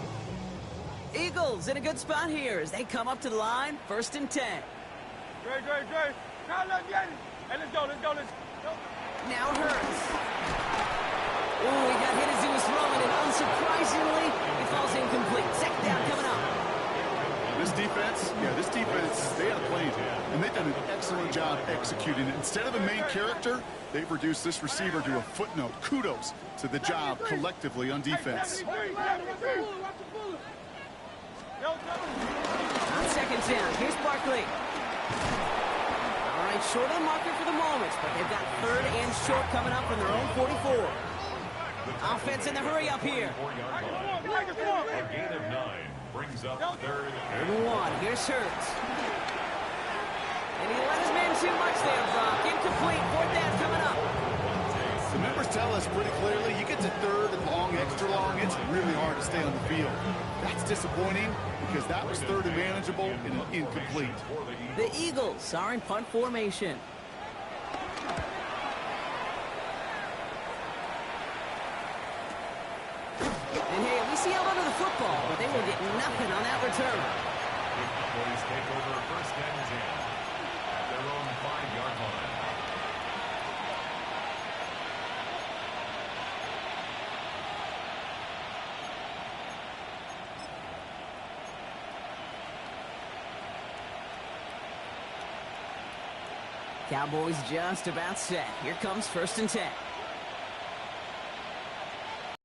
Eagles in a good spot here as they come up to the line, 1st and 10. Great. Now let's get it. Hey, let's go. Now Hurts. Ooh, he got hit as he was throwing, and unsurprisingly, it falls incomplete. 2nd down coming up. This defense, they had a plan, and they've done an excellent job executing it. Instead of a main character, they've reduced this receiver to a footnote. Kudos to the job collectively on defense. On 2nd down, here's Barkley. All right, short of the marker for the moment, but they've got 3rd and short coming up from their own 44. Offense in the hurry up here. A gain of 9 brings up 3rd and 1. Here's Hurts. And he let his man too much there, Brock. Incomplete. 4th down coming up. Remember numbers tell us pretty clearly, you get to third and long, extra long, it's really hard to stay on the field. That's disappointing because that was third and manageable and an incomplete. The Eagles are in punt formation. And hey, we see out under the football, but they will get nothing on that return. The Cowboys take over first and 10 at their own 5-yard line. Cowboys just about set. Here comes first and 10.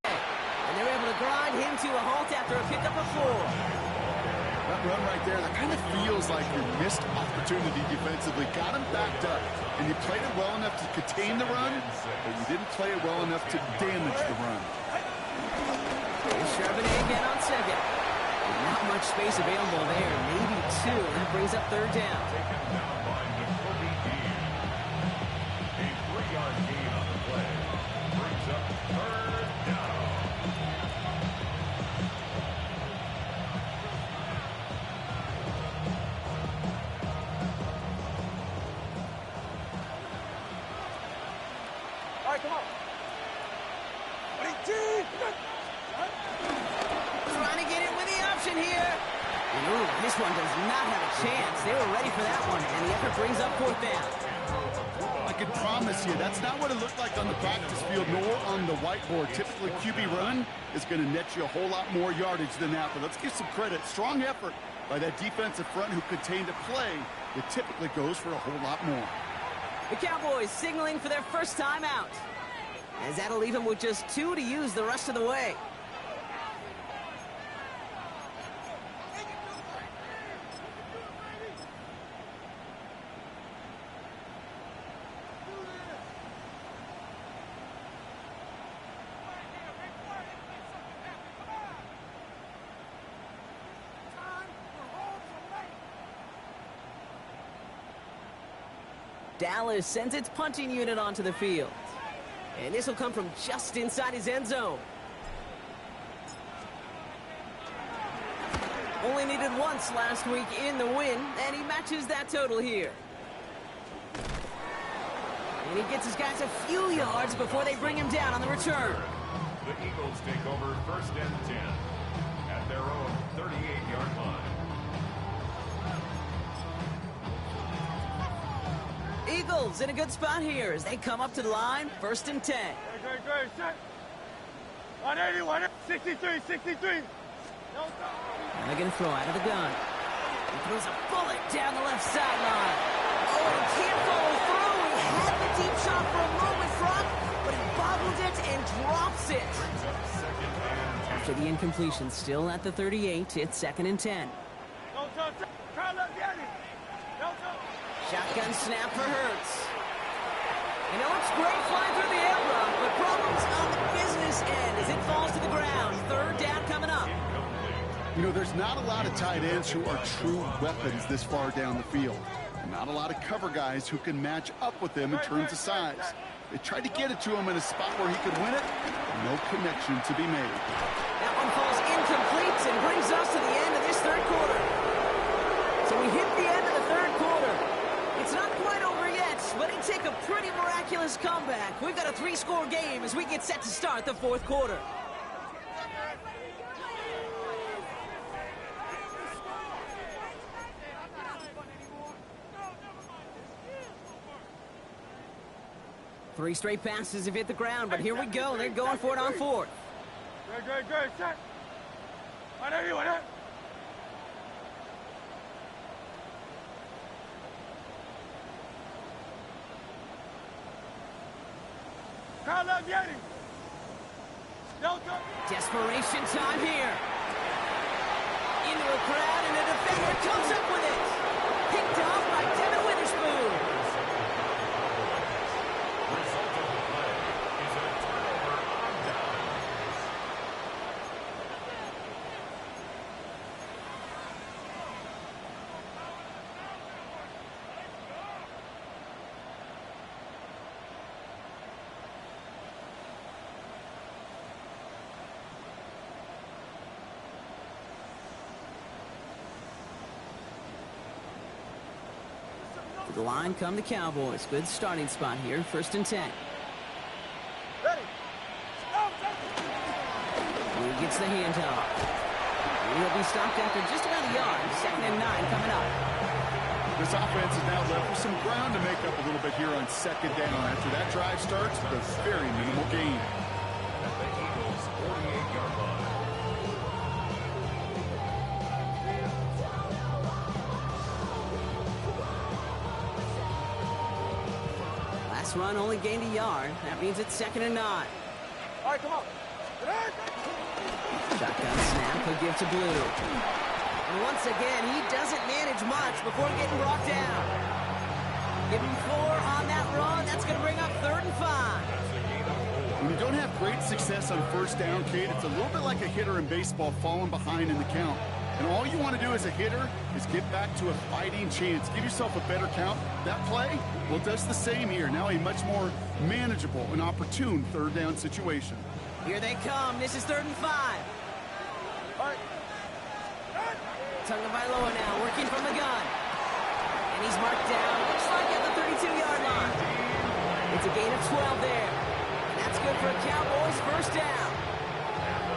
And they're able to grind him to a halt after a pickup of 4. That run right there, that kind of feels like your missed opportunity defensively. Got him backed up, and you played it well enough to contain the run, but you didn't play it well enough to damage the run. Here's Charbonnet again on second. Not much space available there. Maybe 2. That brings up third down. A 3-yard gain on the play brings up third down. All right, come on. Trying to get it with the option here. Ooh, this one does not have a chance. They were ready for that one, and the effort brings up fourth down. I can promise you, that's not what it looked like on the practice field nor on the whiteboard. Typically, QB run is going to net you a whole lot more yardage than that. But let's give some credit. Strong effort by that defensive front who contained a play that typically goes for a whole lot more. The Cowboys signaling for their first time out, as that'll leave them with just 2 to use the rest of the way. Dallas sends its punting unit onto the field. And this will come from just inside his end zone. Only needed once last week in the win, and he matches that total here. And he gets his guys a few yards before they bring him down on the return. The Eagles take over first and 10 at their own 38-yard line. Eagles in a good spot here as they come up to the line, first and 10. Great, set. 180, 63, 63. Milligan throw out of the gun. He throws a bullet down the left sideline. Oh, and he can't follow through. He had the deep shot for a moment, Brock, but he bobbled it and drops it. After the incompletion, still at the 38, it's second and 10. Shotgun snap for Hurts. And it looks great flying through the air, Brock, but problems on the business end as it falls to the ground. Third down coming up. You know, there's not a lot of tight ends who are true weapons this far down the field. And not a lot of cover guys who can match up with them in terms of size. They tried to get it to him in a spot where he could win it. No connection to be made. That one falls incomplete and brings us to the end of this third quarter. So we hit the end of the third quarter. It's not quite over yet, but it take a pretty miraculous comeback. We've got a 3-score game as we get set to start the fourth quarter. Three straight passes have hit the ground, but here we go. They're going for it on fourth. Great, set. 180, 180. Desperation time here. Into a crowd, and the defender comes up with it. Picked off by Devin Witherspoon. Result of the play is a turnover on downs. To the line come the Cowboys. Good starting spot here, 1st and 10. Ready. He gets the handoff. He'll be stopped after just about a yard. 2nd and 9 coming up. This offense is now left with some ground to make up a little bit here on 2nd down. After that drive starts with a very minimal gain. At the Eagles' 48-yard line. Last run only gained a yard. That means it's 2nd and 9. All right, come on. Shotgun snap, he'll give to Blue. And once again, he doesn't manage much before getting brought down. Give him 4 on that run. That's going to bring up 3rd and 5. When you don't have great success on 1st down, Kate, it's a little bit like a hitter in baseball falling behind in the count. And all you want to do as a hitter is get back to a fighting chance. Give yourself a better count. That play, well, does the same here. Now a much more manageable and opportune 3rd down situation. Here they come. This is 3rd and 5. All right. Tagovailoa now working from the gun. And he's marked down. Looks like at the 32-yard line. It's a gain of 12 there. And that's good for a Cowboys 1st down.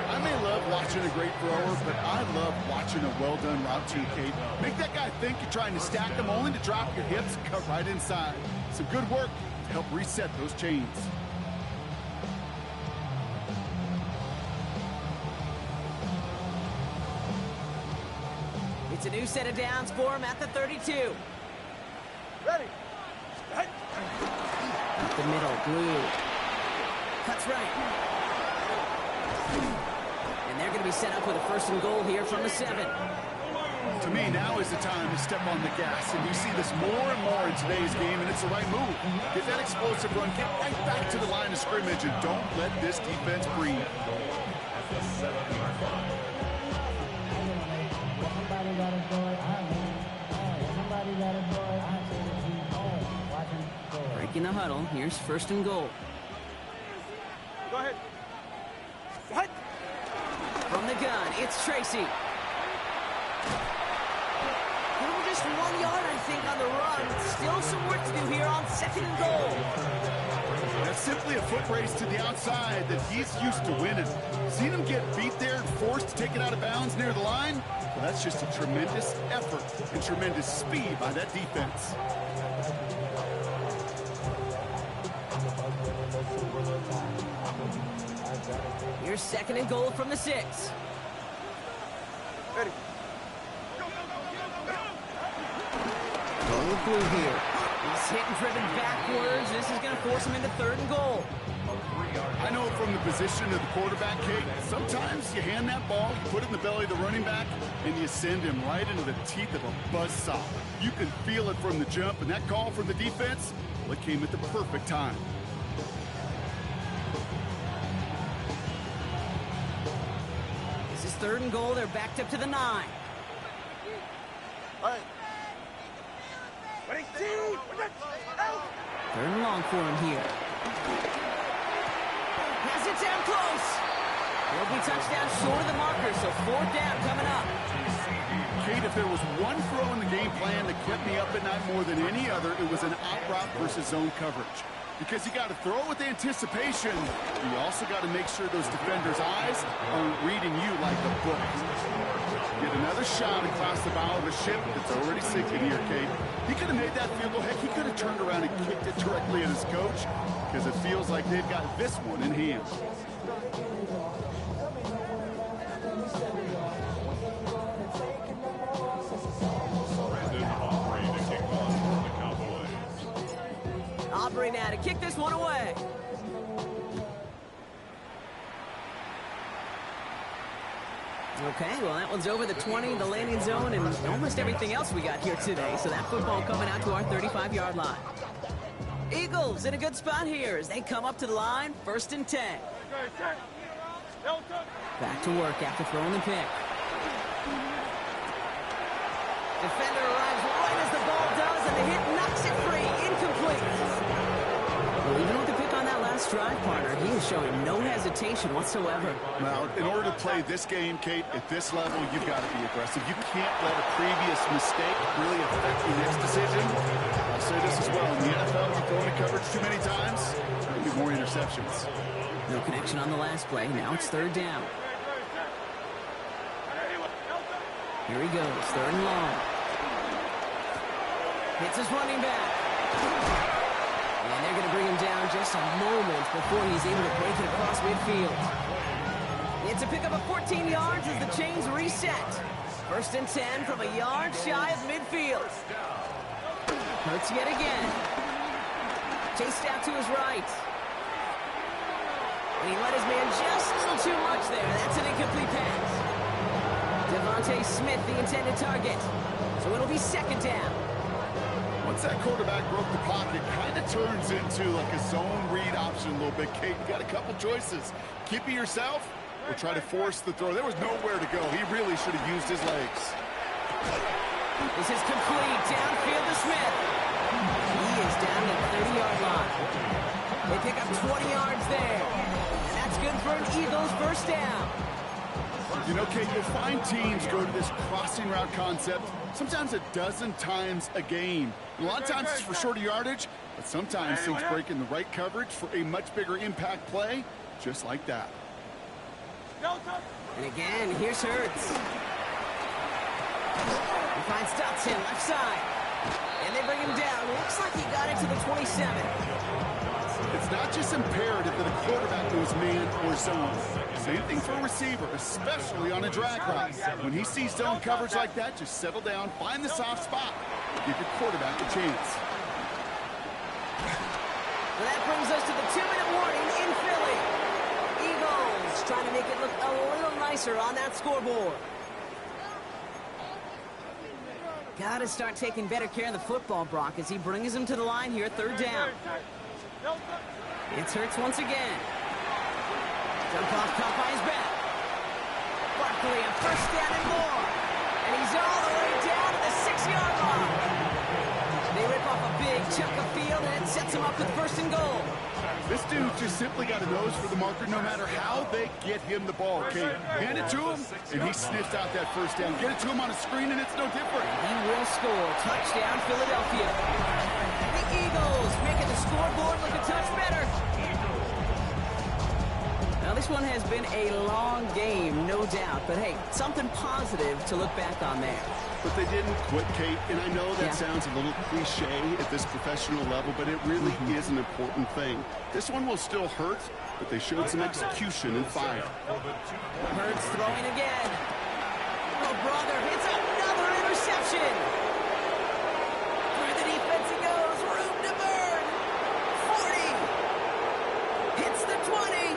I may love watching a great thrower, but I love watching a well-done route too, Kate. Make that guy think you're trying to stack him only to drop your hips and cut right inside. Some good work to help reset those chains. It's a new set of downs for him at the 32. Ready. Up the middle, Blue. Cuts right. And they're going to be set up with a 1st and goal here from the 7. To me, now is the time to step on the gas, and you see this more and more in today's game, and it's the right move. Get that explosive run, get right back to the line of scrimmage, and don't let this defense breathe. At the 7-yard line. Breaking the huddle. Here's 1st and goal. Go ahead. What? From the gun, it's Tracy. Just 1 yard, I think, on the run. Still some work to do here on 2nd and goal. That's simply a foot race to the outside that he's used to winning. Seen him get beat there and forced to take it out of bounds near the line? Well, that's just a tremendous effort and tremendous speed by that defense. Here's 2nd and goal from the 6. Ready. Going with Blue here. He's hit and driven backwards. This is going to force him into 3rd and goal. I know from the position of the quarterback, Kate, sometimes you hand that ball, you put it in the belly of the running back, and you send him right into the teeth of a buzzsaw. You can feel it from the jump, and that call from the defense, well, it came at the perfect time. This is 3rd and goal. They're backed up to the 9. All right. Ready. 3rd and long for him here. Has it down close. He'll be touchdown short of the marker, so 4th down coming up. Kate, if there was one throw in the game plan that kept me up at night more than any other, it was an out route versus zone coverage. Because you got to throw with anticipation, you also got to make sure those defenders' eyes aren't reading you like a book. Get another shot across the bow of a ship that's already sinking here, Kate. He could have made that field goal. Heck, he could have turned around and kicked it directly at his coach, because it feels like they've got this one in hand. Aubrey now to kick this one away. Okay, well, that one's over the 20, the landing zone, and almost everything else we got here today. So that football coming out to our 35-yard line. Eagles in a good spot here as they come up to the line, 1st and 10. Back to work after throwing the pick. Defender arrives right as the ball does, and the hit knocks it free. Incomplete. Well, even with the pick on that last drive, partner. He is showing no hesitation whatsoever. Well, in order to play this game, Kate, at this level, you've got to be aggressive. You can't let a previous mistake really affect your next decision. I'll say this as well. In the NFL, you throw into coverage too many times, there'll be more interceptions. No connection on the last play. Now it's third down. Here he goes, third and long. Hits his running back. And they're going to bring him down just a moment before he's able to break it across midfield. It's a pickup of 14 yards as the chains reset. First and 10 from a yard shy of midfield. Hurts yet again. Chased out to his right. And he let his man just a little too much there. That's an incomplete pass. Devontae Smith, the intended target. So it'll be second down. Once that quarterback broke the pocket, kind of turns into like a zone read option a little bit. Kate, you got a couple choices. Keep it yourself or try to force the throw. There was nowhere to go. He really should have used his legs. This is complete. Downfield to Smith. He is down to the 30-yard line. They pick up 20 yards there. And that's good for an Eagles first down. You know, Kate, you'll find teams go to this crossing route concept sometimes a dozen times a game. A lot of times it's for shorter yardage, but sometimes things break in the right coverage for a much bigger impact play, just like that. And again, here's Hurts. He finds Dotson left side. And they bring him down. Looks like he got it to the 27. It's not just imperative that a quarterback knows man or zone. Same thing for a receiver, especially on a drag route. When he sees zone coverage like that, just settle down, find the soft spot, give your quarterback a chance. Well, that brings us to the 2-minute warning in Philly. Eagles trying to make it look a little nicer on that scoreboard. Got to start taking better care of the football, Brock, as he brings him to the line here, third down. It's Hurts once again. Jump off caught by his back. Barkley, a first down and more. And he's all the way down to the 6-yard line. They rip off a big chunk of field, and it sets him up with first and goal. This dude just simply got a nose for the marker no matter how they get him the ball, okay? Hand it to him, and he sniffs out that first down. Get it to him on a screen, and it's no different. He will score. Touchdown, Philadelphia. The Eagles making the scoreboard look a touch better. Now, this one has been a long game, no doubt. But, hey, something positive to look back on there. But they didn't quit, Kate, and I know that sounds a little cliche at this professional level, but it really is an important thing. This one will still hurt, but they showed some execution and fire. Hurts throwing again. Oh, brother, it's another interception. Through the defense he goes, room to burn. 40. Hits the 20.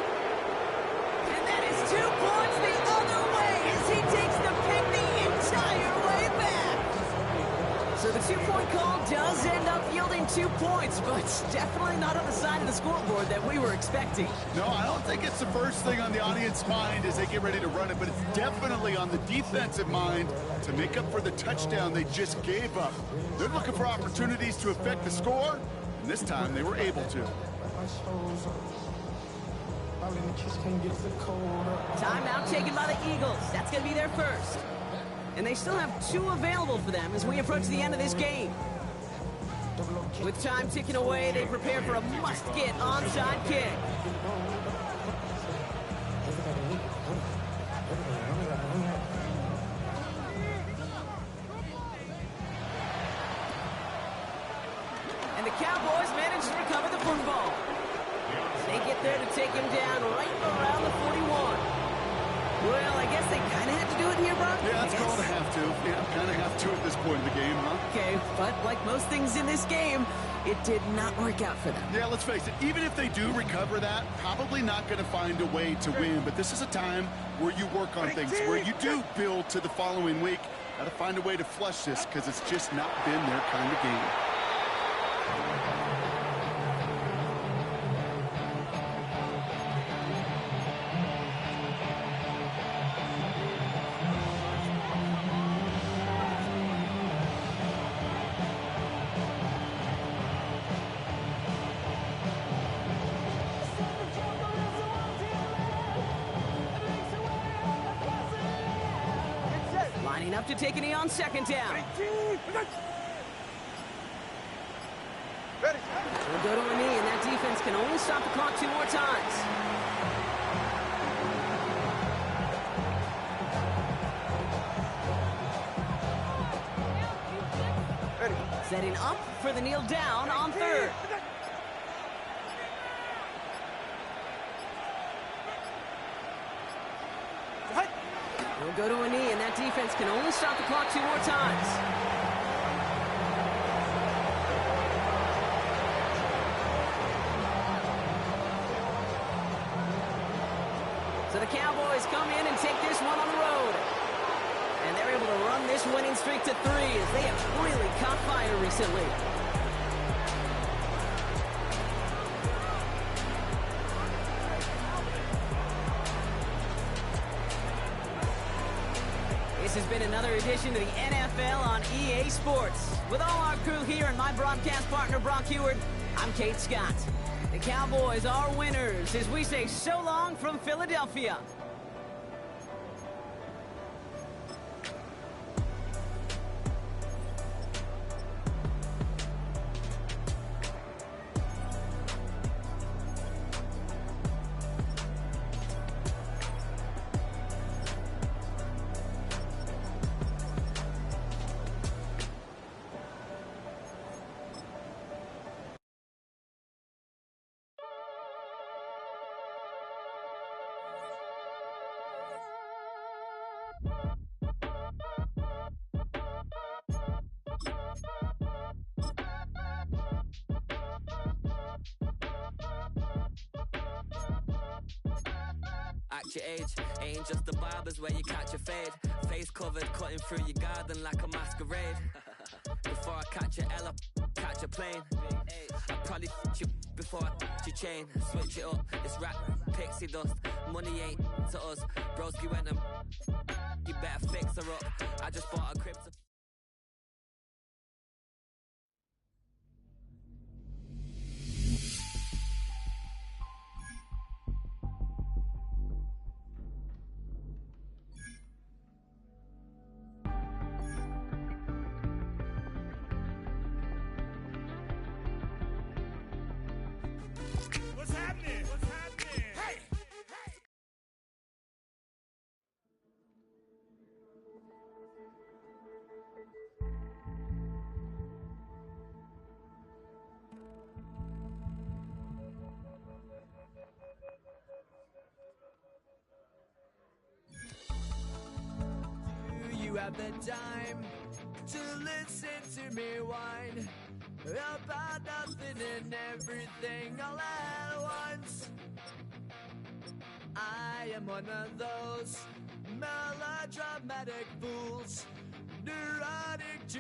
And that is 2 points the other way as he takes the pick the entire way back. So the 2-point call does end up yielding 2 points, but it's definitely not on the side of the scoreboard that we were expecting. No, I don't think it's the first thing on the audience mind as they get ready to run it, but it's definitely on the defensive mind to make up for the touchdown they just gave up. They're looking for opportunities to affect the score, and this time they were able to. Timeout taken by the Eagles. That's going to be their first. And they still have 2 available for them as we approach the end of this game. With time ticking away, they prepare for a must-get onside kick. And the Cowboys manage to recover the football. They get there to take him down right around the 41. Well, I guess they kind of had to do it here, Brock. Yeah, it's called a have to. Yeah, kind of have to at this point in the game, huh? Okay, but like most things in this game, it did not work out for them. Yeah, let's face it, even if they do recover that, probably not going to find a way to win. But this is a time where you work on things, where you do build to the following week. Got to find a way to flush this because it's just not been their kind of game. up to take a knee on second down. Ready. He'll go to a knee, and that defense can only stop the clock 2 more times. Ready. Setting up for the kneel down on third. He'll go to a knee, and that defense can only stop the clock 2 more times. So the Cowboys come in and take this one on the road. And they're able to run this winning streak to 3 as they have really caught fire recently. This has been another edition of the NFL on EA Sports. With all our crew here and my broadcast partner, Brock Heward, I'm Kate Scott. The Cowboys are winners as we say so long from Philadelphia. At your age, ain't just the barbers where you catch a fade. Face covered, cutting through your garden like a masquerade. Before I catch a L up, catch a plane. I probably f*** you before I f*** your chain. Switch it up, it's rap, pixie dust. Money ain't to us. Broski went and you better fix her up. I just bought a crib to... What's happening? What's happening? Hey! Do you have the time to listen to me whine about nothing and everything all at once? I am one of those melodramatic fools, neurotic to